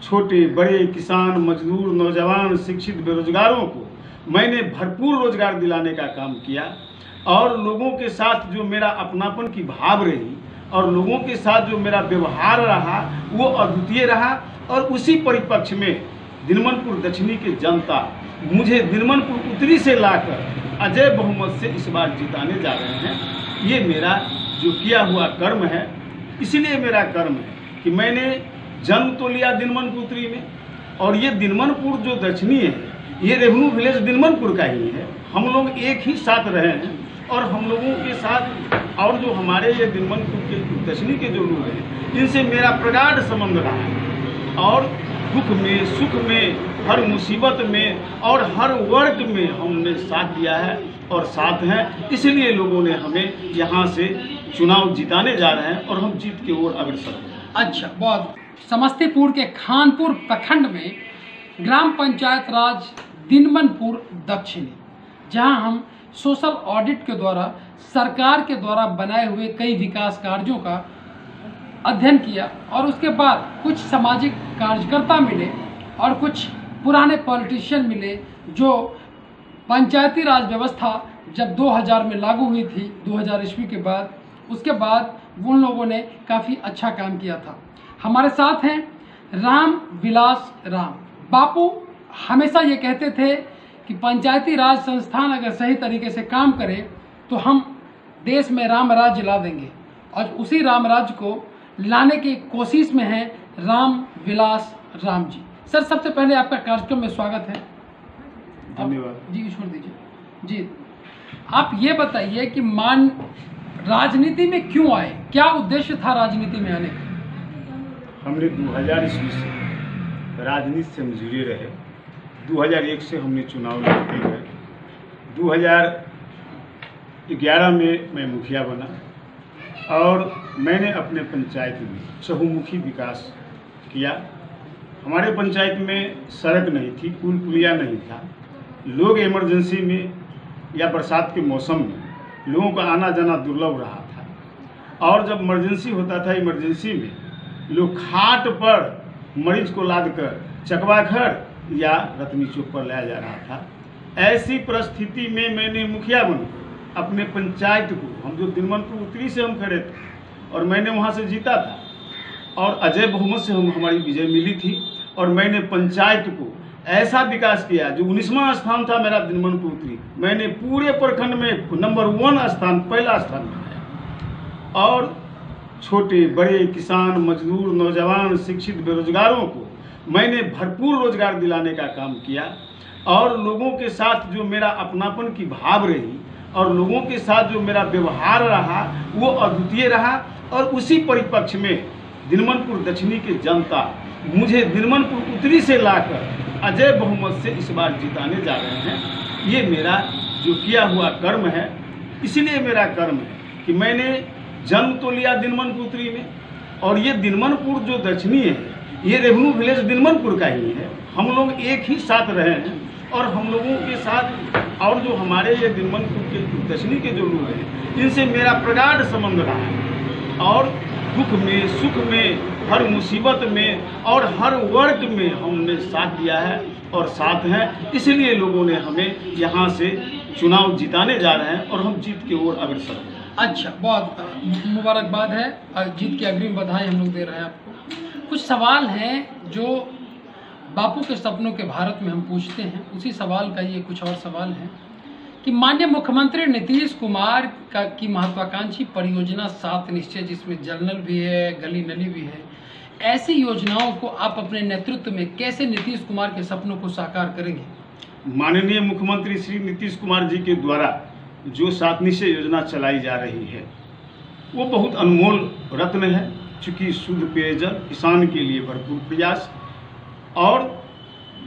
छोटे बड़े किसान, मजदूर, नौजवान, शिक्षित, बेरोजगारों को मैंने भरपूर रोजगार दिलाने का काम किया और लोगों के साथ जो मेरा अपनापन की भाव रही और लोगों के साथ जो मेरा व्यवहार रहा वो अद्वितीय रहा। और उसी परिप्रेक्ष्य में दिनमनपुर दक्षिणी की जनता मुझे दिनमनपुर उत्तरी से लाकर अजय बहुमत से इस बार जिताने जा रहे हैं। ये मेरा जो किया हुआ कर्म है, इसलिए मेरा कर्म है कि मैंने जन्म तो लिया दिनमनपुर उत्तरी में और ये दिनमनपुर जो दक्षिणी है ये रेवन्यू विलेज दिनमनपुर का ही है। हम लोग एक ही साथ रहे हैं और हम लोगों के साथ और जो हमारे ये दिनमनपुर के दक्षिणी के जो लोग हैं इनसे मेरा प्रगाढ़ संबंध रहा है और दुख में, सुख में, हर मुसीबत में और हर वर्ग में हमने साथ दिया है और साथ हैं। इसलिए लोगों ने हमें यहाँ से चुनाव जिताने जा रहे हैं और हम जीत की ओर अग्रसर हैं। अच्छा, बहुत। समस्तीपुर के खानपुर प्रखंड में ग्राम पंचायत राज दिनमनपुर दक्षिणी, जहां हम सोशल ऑडिट के द्वारा सरकार के द्वारा बनाए हुए कई विकास कार्यों का अध्ययन किया और उसके बाद कुछ सामाजिक कार्यकर्ता मिले और कुछ पुराने पॉलिटिशियन मिले जो पंचायती राज व्यवस्था जब 2000 में लागू हुई थी, 2000 ईस्वी के बाद, उसके बाद उन लोगों ने काफ़ी अच्छा काम किया था। हमारे साथ हैं राम विलास राम। बापू हमेशा ये कहते थे कि पंचायती राज संस्थान अगर सही तरीके से काम करे तो हम देश में राम राज्य ला देंगे और उसी राम राज्य को लाने की कोशिश में हैं राम विलास राम जी। सर, सबसे पहले आपका कार्यक्रम में स्वागत है। धन्यवाद जी, छोड़ दीजिए जी। आप ये बताइए कि राजनीति में क्यों आए, क्या उद्देश्य था राजनीति में आने का? हमने 2000 ईस्वी से राजनीति से हम जुड़े रहे। 2001 से हमने चुनाव लड़ते गए। 2011 में मैं मुखिया बना और मैंने अपने पंचायत में चहुमुखी विकास किया। हमारे पंचायत में सड़क नहीं थी, पुल पुलिया नहीं था। लोग इमरजेंसी में या बरसात के मौसम में लोगों का आना जाना दुर्लभ रहा था और जब इमरजेंसी होता था, इमरजेंसी में लोग खाट पर मरीज को लाद कर चकवा घर या रतनी चौक पर लाया जा रहा था। ऐसी परिस्थिति में मैंने मुखिया बनकर अपने पंचायत को, हम जो दिनमनपुर उत्तरी से हम खड़े थे और मैंने वहाँ से जीता था और अजय बहुमत से हमारी विजय मिली थी और मैंने पंचायत को ऐसा विकास किया जो 19वां स्थान था मेरा दिनमनपुर उत्तरी, मैंने पूरे प्रखंड में नंबर 1 स्थान, पहला स्थान बनाया और छोटे बड़े किसान, मजदूर, नौजवान, शिक्षित, बेरोजगारों को मैंने भरपूर रोजगार दिलाने का काम किया और लोगों के साथ जो मेरा अपनापन की भाव रही और लोगों के साथ जो मेरा व्यवहार रहा वो अद्वितीय रहा। और उसी परिप्रेक्ष्य में दिनमनपुर दक्षिणी की जनता मुझे दिनमनपुर उत्तरी से लाकर अजय बहुमत से इस बार जिताने जा रहे हैं। ये मेरा जो किया हुआ कर्म है, इसलिए मेरा कर्म है कि मैंने जन्म तो लिया दिनमनपुर उत्तरी में और ये दिनमनपुर जो दक्षिणी है ये रेवन्यू विलेज दिनमनपुर का ही है। हम लोग एक ही साथ रहे हैं और हम लोगों के साथ और जो हमारे ये दिनमनपुर के दक्षिणी के जो लोग हैं इनसे मेरा प्रगाढ़ संबंध रहा है और दुख में, सुख में, हर मुसीबत में और हर वर्ग में हमने साथ दिया है और साथ हैं। इसलिए लोगों ने हमें यहाँ से चुनाव जिताने जा रहे हैं और हम जीत की ओर अग्रसर हैं। अच्छा, बहुत मुबारकबाद है और जीत की अग्रिम बधाई हम लोग दे रहे हैं आपको। कुछ सवाल हैं जो बापू के सपनों के भारत में हम पूछते हैं, उसी सवाल का ये कुछ और सवाल है कि माननीय मुख्यमंत्री नीतीश कुमार की महत्वाकांक्षी परियोजना 7 निश्चय, जिसमें जल नल भी है, गली नली भी है, ऐसी योजनाओं को आप अपने नेतृत्व में कैसे नीतीश कुमार के सपनों को साकार करेंगे? माननीय मुख्यमंत्री श्री नीतीश कुमार जी के द्वारा जो 7 निश्चय योजना चलाई जा रही है वो बहुत अनमोल रत्न है, चूँकि शुद्ध पेयजल, किसान के लिए भरपूर प्रयास और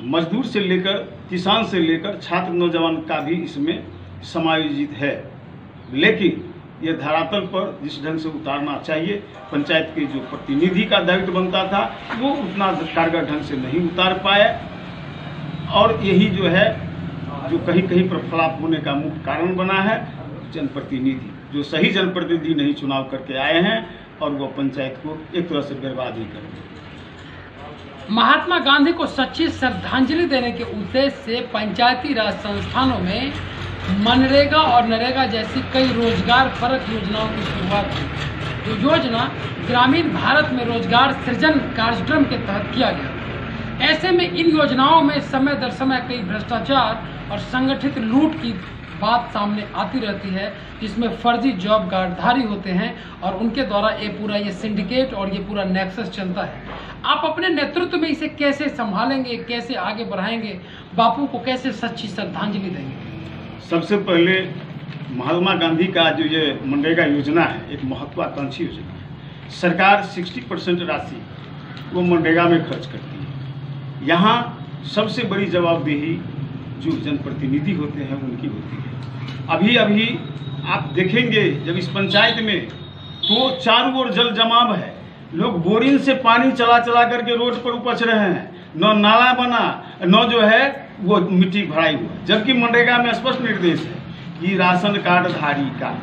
मजदूर से लेकर, किसान से लेकर छात्र नौजवान का भी इसमें समायोजित है। लेकिन ये धरातल पर जिस ढंग से उतारना चाहिए, पंचायत के जो प्रतिनिधि का दायित्व बनता था वो उतना कारगर ढंग से नहीं उतार पाए और यही जो है जो कहीं कहीं पर फ्लॉप होने का मुख्य कारण बना है। जनप्रतिनिधि, जो सही जनप्रतिनिधि नहीं चुनाव करके आए हैं और वो पंचायत को एक तरह से बर्बाद ही कर दिया। महात्मा गांधी को सच्ची श्रद्धांजलि देने के उद्देश्य से पंचायती राज संस्थानों में मनरेगा और नरेगा जैसी कई रोजगार परक योजनाओं की शुरुआत हुई। जो योजना ग्रामीण भारत में रोजगार सृजन कार्यक्रम के तहत किया गया। ऐसे में इन योजनाओं में समय दर समय कई भ्रष्टाचार और संगठित लूट की बात सामने आती रहती है, जिसमें फर्जी जॉब कार्डधारी होते हैं और उनके द्वारा ये सिंडिकेट और ये पूरा नेक्सस चलता है। आप अपने नेतृत्व में इसे कैसे संभालेंगे, कैसे आगे बढ़ाएंगे, बापू को कैसे सच्ची श्रद्धांजलि देंगे? सबसे पहले महात्मा गांधी का जो ये मनरेगा योजना है एक महत्वाकांक्षी योजना है। सरकार 60% राशि वो मनरेगा में खर्च करती है। यहाँ सबसे बड़ी जवाबदेही जो जनप्रतिनिधि होते हैं उनकी होती है। अभी आप देखेंगे जब इस पंचायत में तो चारों ओर जल जमाव है, लोग बोरिंग से पानी चला करके रोड पर उपच रहे हैं, न नाला बना न जो है वो मिट्टी भराई हुआ। जबकि मनरेगा में स्पष्ट निर्देश है कि राशन कार्डधारी का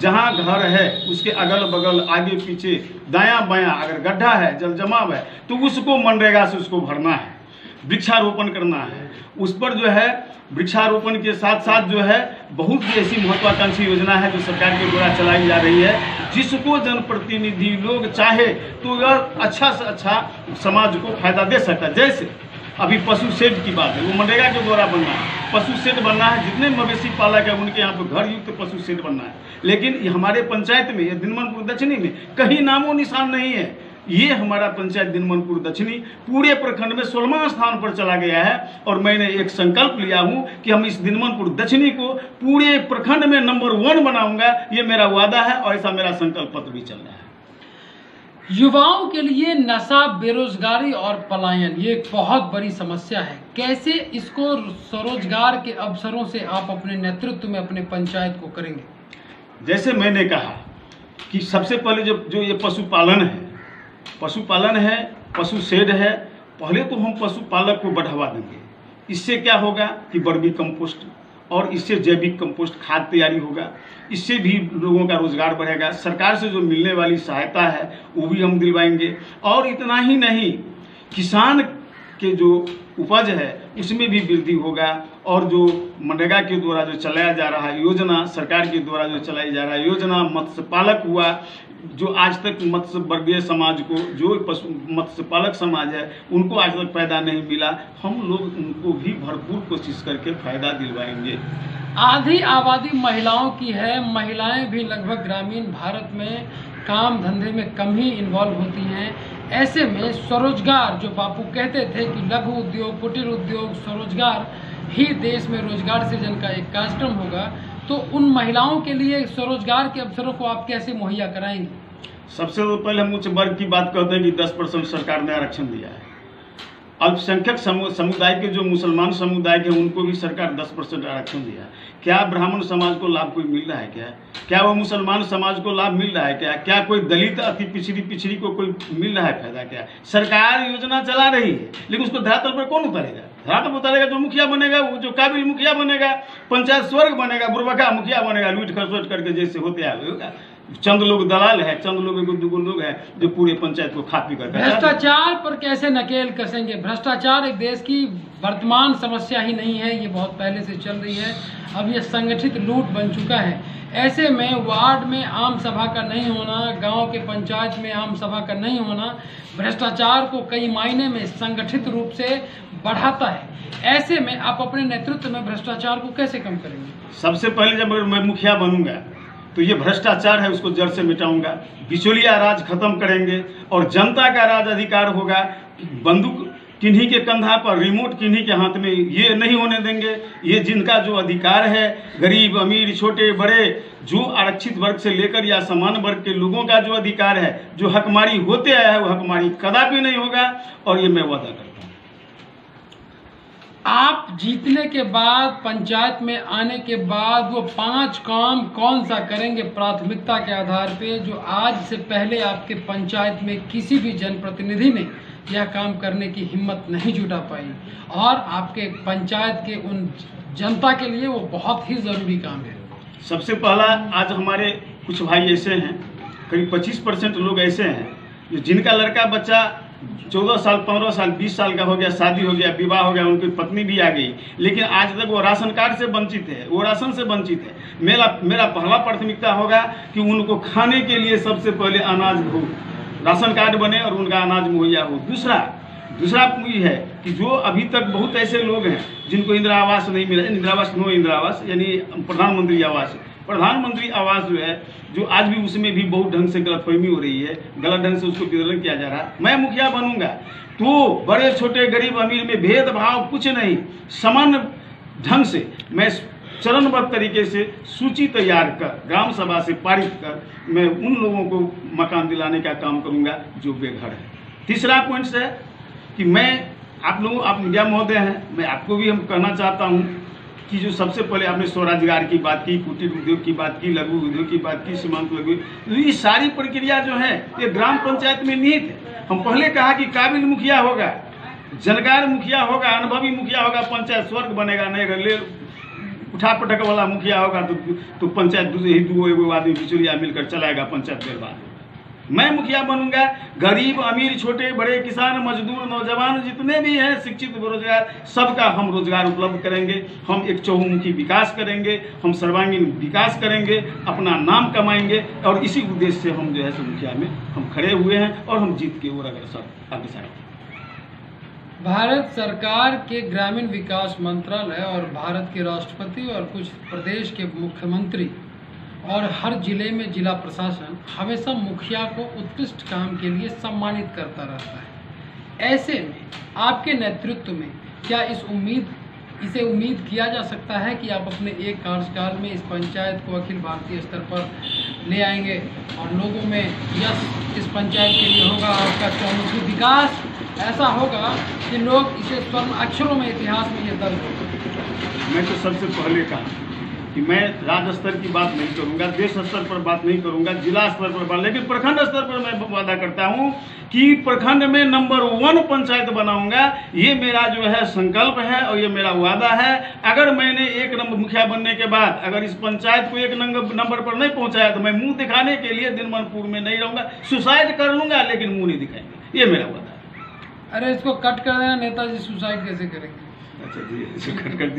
जहाँ घर है उसके अगल बगल आगे पीछे दायां बायां अगर गड्ढा है जल जमाव है तो उसको मनरेगा से उसको भरना है, वृक्षारोपण करना है। उस पर जो है वृक्षारोपण के साथ साथ जो है बहुत ही ऐसी महत्वाकांक्षी योजना है जो सरकार के द्वारा चलाई जा रही है, जिसको जनप्रतिनिधि लोग चाहे तो यह अच्छा से अच्छा समाज को फायदा दे सकता है। जैसे अभी पशु शेड की बात है, वो मनरेगा के द्वारा बनना है, पशु शेड बनना है। जितने मवेशी पालक है उनके यहाँ पर घर युक्त पशु शेड बनना है। लेकिन ये हमारे पंचायत में, ये दिनमनपुर दक्षिणी में कहीं नामो निशान नहीं है। ये हमारा पंचायत दिनमनपुर दक्षिणी पूरे प्रखंड में 16वां स्थान पर चला गया है। और मैंने एक संकल्प लिया हूं कि हम इस दिनमनपुर दक्षिणी को पूरे प्रखंड में नंबर 1 बनाऊंगा। ये मेरा वादा है और ऐसा मेरा संकल्प पत्र भी चल रहा है। युवाओं के लिए नशा, बेरोजगारी और पलायन ये एक बहुत बड़ी समस्या है। कैसे इसको स्वरोजगार के अवसरों से आप अपने नेतृत्व में अपने पंचायत को करेंगे? जैसे मैंने कहा कि सबसे पहले जो ये पशुपालन है, पशु शेड है, पहले तो हम पशुपालक को बढ़ावा देंगे। इससे क्या होगा कि वर्मी कंपोस्ट और इससे जैविक कंपोस्ट खाद तैयारी होगा, इससे भी लोगों का रोजगार बढ़ेगा। सरकार से जो मिलने वाली सहायता है वो भी हम दिलवाएंगे। और इतना ही नहीं, किसान के जो उपज है उसमें भी वृद्धि होगा। और जो मनरेगा के द्वारा जो चलाया जा रहा है योजना, सरकार के द्वारा जो चलाई जा रहा है योजना, मत्स्य पालक हुआ, जो आज तक मत्स्य वर्गीय समाज को, जो मत्स्य पालक समाज है उनको आज तक फायदा नहीं मिला, हम लोग उनको भी भरपूर कोशिश करके फायदा दिलवाएंगे। आधी आबादी महिलाओं की है। महिलाएं भी लगभग ग्रामीण भारत में काम धंधे में कम ही इन्वॉल्व होती हैं। ऐसे में स्वरोजगार, जो बापू कहते थे कि लघु उद्योग, कुटीर उद्योग, स्वरोजगार ही देश में रोजगार सृजन का एक कार्यक्रम होगा, तो उन महिलाओं के लिए स्वरोजगार के अवसरों को आप कैसे मुहैया कराएंगे? सबसे पहले हम उच्च वर्ग की बात करते हैं कि 10% सरकार ने आरक्षण दिया है। अल्पसंख्यक समुदाय के जो मुसलमान समुदाय के उनको भी सरकार 10% आरक्षण दिया है। क्या ब्राह्मण समाज को लाभ कोई मिल रहा है? क्या वो मुसलमान समाज को लाभ मिल रहा है? क्या कोई दलित अति पिछड़ी को कोई मिल रहा है फायदा? सरकार योजना चला रही है, लेकिन उसको धरातल पर कौन उतारेगा? धरातल उतारेगा जो मुखिया बनेगा, वो जो काबिल मुखिया बनेगा, पंचायत स्वर्ग बनेगा, बुरबका मुखिया बनेगा, लूट खसोट करके जैसे होते आए होगा। चंद लोग दलाल है, चंद लोग दो लोग हैं जो पूरे पंचायत को खा पी कर। भ्रष्टाचार पर कैसे नकेल कसेंगे? भ्रष्टाचार एक देश की वर्तमान समस्या ही नहीं है, ये बहुत पहले से चल रही है। अब ये संगठित लूट बन चुका है। ऐसे में वार्ड में आम सभा का नहीं होना, गांव के पंचायत में आम सभा का नहीं होना भ्रष्टाचार को कई मायने में संगठित रूप से बढ़ाता है। ऐसे में आप अपने नेतृत्व में भ्रष्टाचार को कैसे कम करेंगे? सबसे पहले जब मैं मुखिया बनूंगा तो ये भ्रष्टाचार है उसको जड़ से मिटाऊंगा, बिचौलिया राज खत्म करेंगे और जनता का राज अधिकार होगा। बंदूक किन्हीं के कंधा पर, रिमोट किन्हीं के हाथ में, ये नहीं होने देंगे। ये जिनका जो अधिकार है, गरीब अमीर छोटे बड़े, जो आरक्षित वर्ग से लेकर या समान वर्ग के लोगों का जो अधिकार है, जो हकमारी होते आया है, वो हकमारी कदापि नहीं होगा। और ये मैं वादा करता हूँ। आप जीतने के बाद, पंचायत में आने के बाद वो 5 काम कौन सा करेंगे प्राथमिकता के आधार पे, जो आज से पहले आपके पंचायत में किसी भी जनप्रतिनिधि ने यह काम करने की हिम्मत नहीं जुटा पाई, और आपके पंचायत के उन जनता के लिए वो बहुत ही ज़रूरी काम है? सबसे पहला, आज हमारे कुछ भाई ऐसे हैं, करीब 25% लोग ऐसे हैं जो जिनका लड़का बच्चा 14 साल, 15 साल, 20 साल का हो गया, शादी हो गया, विवाह हो गया, उनकी पत्नी भी आ गई, लेकिन आज तक वो राशन कार्ड से वंचित है, वो राशन से वंचित है। मेरा पहला प्राथमिकता होगा कि उनको खाने के लिए सबसे पहले अनाज हो, राशन कार्ड बने और उनका अनाज मुहैया हो। दूसरा ये है कि जो अभी तक बहुत ऐसे लोग हैं जिनको इंदिरा आवास नहीं मिला, इंदिरा आवास यानी प्रधानमंत्री आवास जो है, जो आज भी उसमें भी बहुत ढंग से गलतफहमी हो रही है, गलत ढंग से उसको वितरण किया जा रहा है। मैं मुखिया बनूंगा तो बड़े छोटे गरीब अमीर में भेदभाव कुछ नहीं, समान ढंग से मैं चरणबद्ध तरीके से सूची तैयार कर ग्राम सभा से पारित कर मैं उन लोगों को मकान दिलाने का काम करूंगा जो बेघर है। तीसरा पॉइंट है कि मैं आप मीडिया महोदय हैं, मैं आपको भी हम कहना चाहता हूं कि जो सबसे पहले आपने स्वरोजगार की बात की, कुटीर उद्योग की बात की, लघु उद्योग की बात की, सीमांत लघु, तो ये सारी प्रक्रिया जो है ये ग्राम पंचायत में निहित है। हम पहले कहा कि काबिल मुखिया होगा, जानकार मुखिया होगा, अनुभवी मुखिया होगा, पंचायत स्वर्ग बनेगा। नहीं ले उठा पटक वाला मुखिया होगा तो पंचायत दो आदमी बिचौलिया मिलकर चलाएगा, पंचायत बर्बाद। मैं मुखिया बनूंगा, गरीब अमीर छोटे बड़े किसान मजदूर नौजवान जितने भी हैं शिक्षित बेरोजगार सबका हम रोजगार उपलब्ध करेंगे। हम एक चहुमुखी विकास करेंगे, हम सर्वांगीण विकास करेंगे, अपना नाम कमाएंगे और इसी उद्देश्य से हम जो है मुखिया में हम खड़े हुए हैं और हम जीत के ओर अग्रसर हैं। भारत सरकार के ग्रामीण विकास मंत्रालय और भारत के राष्ट्रपति और कुछ प्रदेश के मुख्यमंत्री और हर जिले में जिला प्रशासन हमेशा मुखिया को उत्कृष्ट काम के लिए सम्मानित करता रहता है। ऐसे में आपके नेतृत्व में क्या इसे उम्मीद किया जा सकता है कि आप अपने एक कार्यकाल में इस पंचायत को अखिल भारतीय स्तर पर ले आएंगे और लोगों में यश इस पंचायत के लिए होगा, आपका चौमुखी विकास ऐसा होगा कि लोग इसे स्वर्ण अक्षरों में इतिहास में ये दर्ज होगा? मैं तो सबसे पहले कहा कि मैं राज्य स्तर की बात नहीं करूंगा, देश स्तर पर बात नहीं करूंगा, जिला स्तर पर बात, लेकिन प्रखंड स्तर पर मैं वादा करता हूं कि प्रखंड में नंबर 1 पंचायत बनाऊंगा। ये मेरा जो है संकल्प है और ये मेरा वादा है। अगर मैंने एक नंबर मुखिया बनने के बाद अगर इस पंचायत को एक नंबर पर नहीं पहुंचाया तो मैं मुंह दिखाने के लिए दिनमनपुर में नहीं रहूंगा, सुसाइड कर लूंगा लेकिन मुंह नहीं दिखाएंगे। ये मेरा वादा है। अरे इसको कट कर देना, नेताजी सुसाइड कैसे करेंगे? अच्छा जी, इसको कट कर